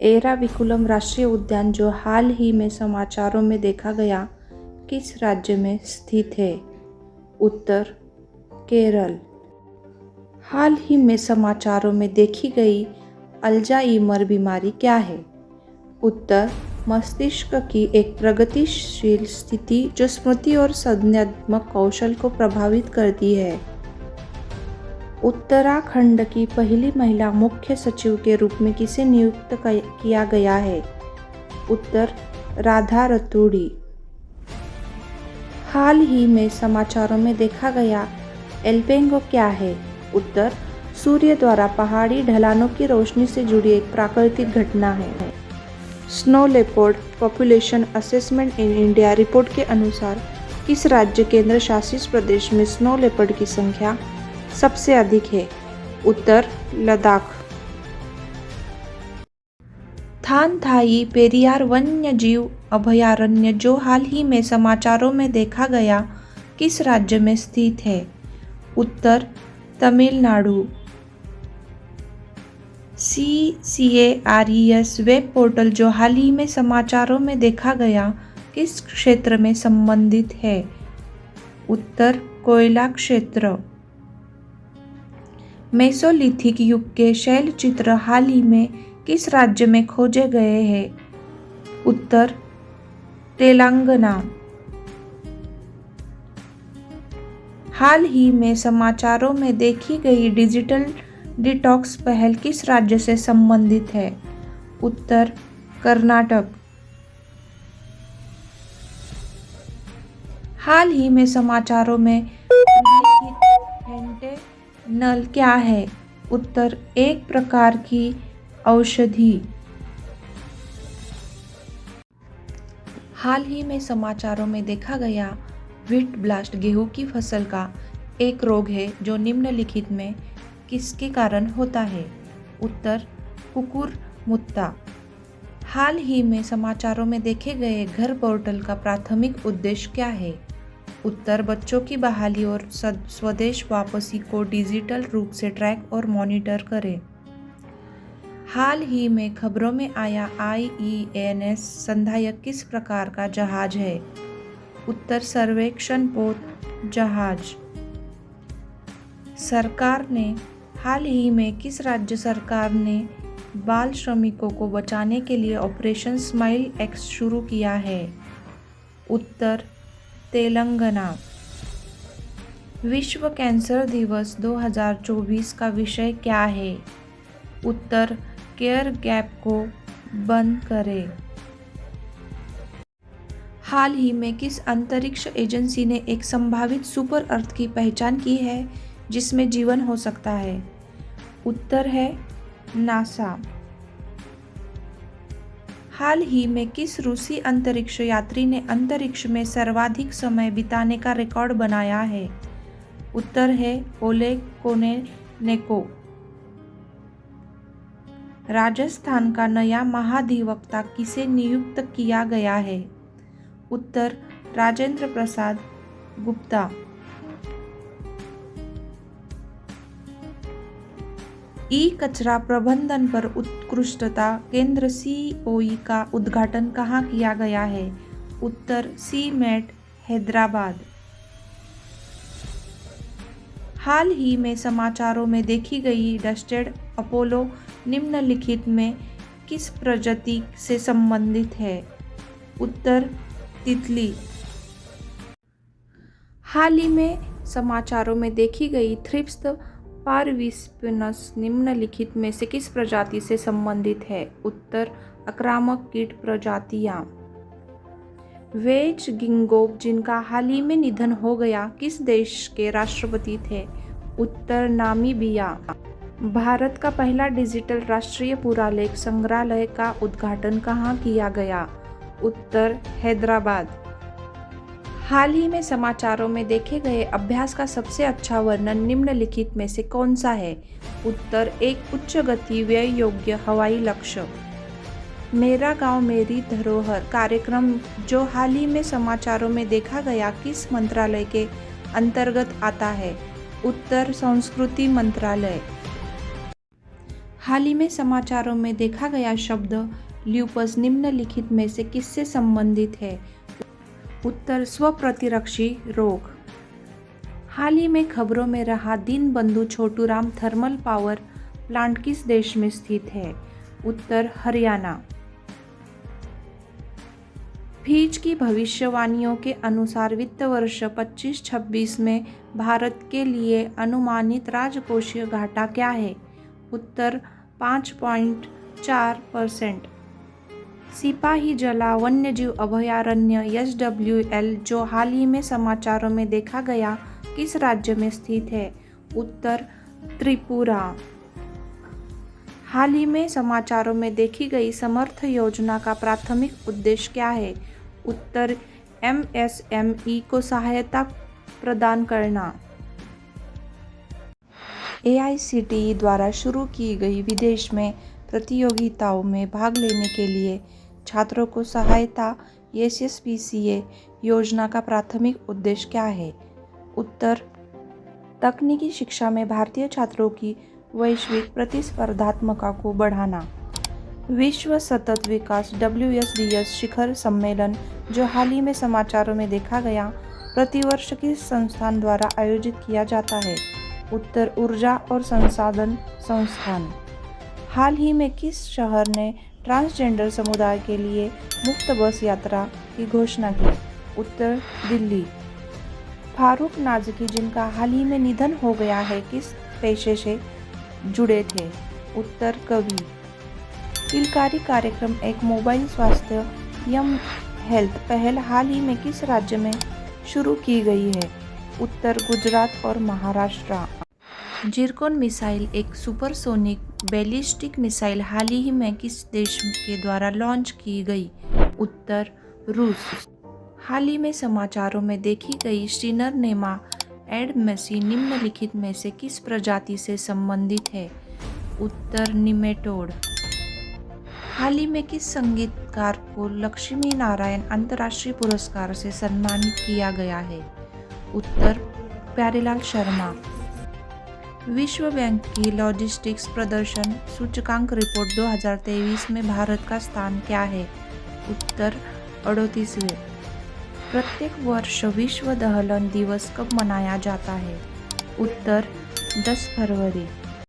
एराविकुलम राष्ट्रीय उद्यान जो हाल ही में समाचारों में देखा गया, किस राज्य में स्थित है? उत्तर केरल। हाल ही में समाचारों में देखी गई अल्जाइमर बीमारी क्या है? उत्तर मस्तिष्क की एक प्रगतिशील स्थिति जो स्मृति और संज्ञानात्मक कौशल को प्रभावित करती है। उत्तराखंड की पहली महिला मुख्य सचिव के रूप में किसे नियुक्त किया गया है? उत्तर राधा रतूड़ी। हाल ही में समाचारों में देखा गया एल्पेंगो क्या है? उत्तर सूर्य द्वारा पहाड़ी ढलानों की रोशनी से जुड़ी एक प्राकृतिक घटना है। Snow leopard population assessment in India report के अनुसार किस राज्य केंद्र शासित प्रदेश में स्नो लेपर्ड की संख्या सबसे अधिक है? उत्तर लद्दाख। थानथाई पेरियार वन्यजीव अभयारण्य जो हाल ही में समाचारों में देखा गया, किस राज्य में स्थित है? उत्तर तमिलनाडु। CCARES वेब पोर्टल जो हाल ही में समाचारों में देखा गया, किस क्षेत्र में संबंधित है? उत्तर कोयला क्षेत्र। मेसोलिथिक युग के शैल चित्र हाल ही में किस राज्य में खोजे गए हैं? उत्तर तेलंगाना। हाल ही में समाचारों में देखी गई डिजिटल डिटॉक्स पहल किस राज्य से संबंधित है? उत्तर कर्नाटक। हाल ही में समाचारों में उल्लेखित फेंटेनल क्या है? उत्तर एक प्रकार की औषधि। हाल ही में समाचारों में देखा गया व्हीट ब्लास्ट गेहूं की फसल का एक रोग है जो निम्नलिखित में किसके कारण होता है? उत्तर कुकुरमुत्ता। हाल ही में समाचारों में देखे गए घर पोर्टल का प्राथमिक उद्देश्य क्या है? उत्तर बच्चों की बहाली और स्वदेश वापसी को डिजिटल रूप से ट्रैक और मॉनिटर करें। हाल ही में खबरों में आया IENS संधायक किस प्रकार का जहाज है? उत्तर सर्वेक्षण पोत जहाज। सरकार ने हाल ही में किस राज्य सरकार ने बाल श्रमिकों को बचाने के लिए ऑपरेशन स्माइल एक्स शुरू किया है? उत्तर तेलंगाना। विश्व कैंसर दिवस 2024 का विषय क्या है? उत्तर केयर गैप को बंद करें। हाल ही में किस अंतरिक्ष एजेंसी ने एक संभावित सुपर अर्थ की पहचान की है जिसमें जीवन हो सकता है? उत्तर है नासा। हाल ही में किस रूसी अंतरिक्ष यात्री ने अंतरिक्ष में सर्वाधिक समय बिताने का रिकॉर्ड बनाया है? उत्तर है ओलेग कोनेनेको। राजस्थान का नया महाधिवक्ता किसे नियुक्त किया गया है? उत्तर राजेंद्र प्रसाद गुप्ता। कचरा प्रबंधन पर उत्कृष्टता केंद्र COE का उद्घाटन कहाँ किया गया है? उत्तर CMAT हैदराबाद। हाल ही में समाचारों में देखी गई डस्टेड अपोलो निम्नलिखित में किस प्रजाति से संबंधित है? उत्तर तितली। हाल ही में समाचारों में देखी गई थ्रिप्स पारविस्पिनस निम्नलिखित में से किस प्रजाति से संबंधित है? उत्तर आक्रामक कीट प्रजातियां। वेज गिंगोक जिनका हाल ही में निधन हो गया, किस देश के राष्ट्रपति थे? उत्तर नामीबिया। भारत का पहला डिजिटल राष्ट्रीय पुरालेख संग्रहालय का उद्घाटन कहाँ किया गया? उत्तर हैदराबाद। हाल ही में समाचारों में देखे गए अभ्यास का सबसे अच्छा वर्णन निम्नलिखित में से कौन सा है? उत्तर एक उच्च गति व्यय योग्य हवाई लक्ष्य। मेरा गांव मेरी धरोहर कार्यक्रम जो हाल ही में समाचारों में देखा गया, किस मंत्रालय के अंतर्गत आता है? उत्तर संस्कृति मंत्रालय। हाल ही में समाचारों में देखा गया शब्द ल्यूपस निम्नलिखित में से किससे संबंधित है? उत्तर स्वप्रतिरक्षी रोग। हाल ही में खबरों में रहा Deenbandhu Chhoturam thermal power plant किस देश में स्थित है? उत्तर हरियाणा। फीच की भविष्यवाणियों के अनुसार वित्त वर्ष 25-26 में भारत के लिए अनुमानित राजकोषीय घाटा क्या है? उत्तर 5.4%। सिपाही जला वन्यजीव अभयारण्य SWL जो हाल ही में समाचारों में देखा गया किस राज्य में स्थित है? उत्तर त्रिपुरा। हाल ही में समाचारों में देखी गई समर्थ योजना का प्राथमिक उद्देश्य क्या है? उत्तर MSME को सहायता प्रदान करना। AICTE द्वारा शुरू की गई विदेश में प्रतियोगिताओं में भाग लेने के लिए छात्रों को सहायता SSPCA योजना का प्राथमिक उद्देश्य क्या है? उत्तर तकनीकी शिक्षा में भारतीय छात्रों की वैश्विक प्रतिस्पर्धात्मकता को बढ़ाना। विश्व सतत विकास WSDS शिखर सम्मेलन जो हाल ही में समाचारों में देखा गया प्रतिवर्ष किस संस्थान द्वारा आयोजित किया जाता है? उत्तर ऊर्जा और संसाधन संस्थान। हाल ही में किस शहर ने ट्रांसजेंडर समुदाय के लिए मुफ्त बस यात्रा की घोषणा की? उत्तर दिल्ली। फारूक नाज़की जिनका हाल ही में निधन हो गया है किस पेशे से जुड़े थे? उत्तर कवि। किलकारी कार्यक्रम एक मोबाइल स्वास्थ्य हेल्थ पहल हाल ही में किस राज्य में शुरू की गई है? उत्तर गुजरात और महाराष्ट्र। जिरकोन मिसाइल एक सुपरसोनिक बैलिस्टिक मिसाइल हाल ही में किस देश के द्वारा लॉन्च की गई? उत्तर रूस। हाल ही में समाचारों में देखी गई स्टीनर नेमा एडमेसी निम्नलिखित में से किस प्रजाति से संबंधित है? उत्तर निमेटोड। हाल ही में किस संगीतकार को लक्ष्मी नारायण अंतर्राष्ट्रीय पुरस्कार से सम्मानित किया गया है? उत्तर प्यारेलाल शर्मा। विश्व बैंक की लॉजिस्टिक्स प्रदर्शन सूचकांक रिपोर्ट 2023 में भारत का स्थान क्या है? उत्तर 38वें। प्रत्येक वर्ष विश्व दहलन दिवस कब मनाया जाता है? उत्तर 10 फरवरी।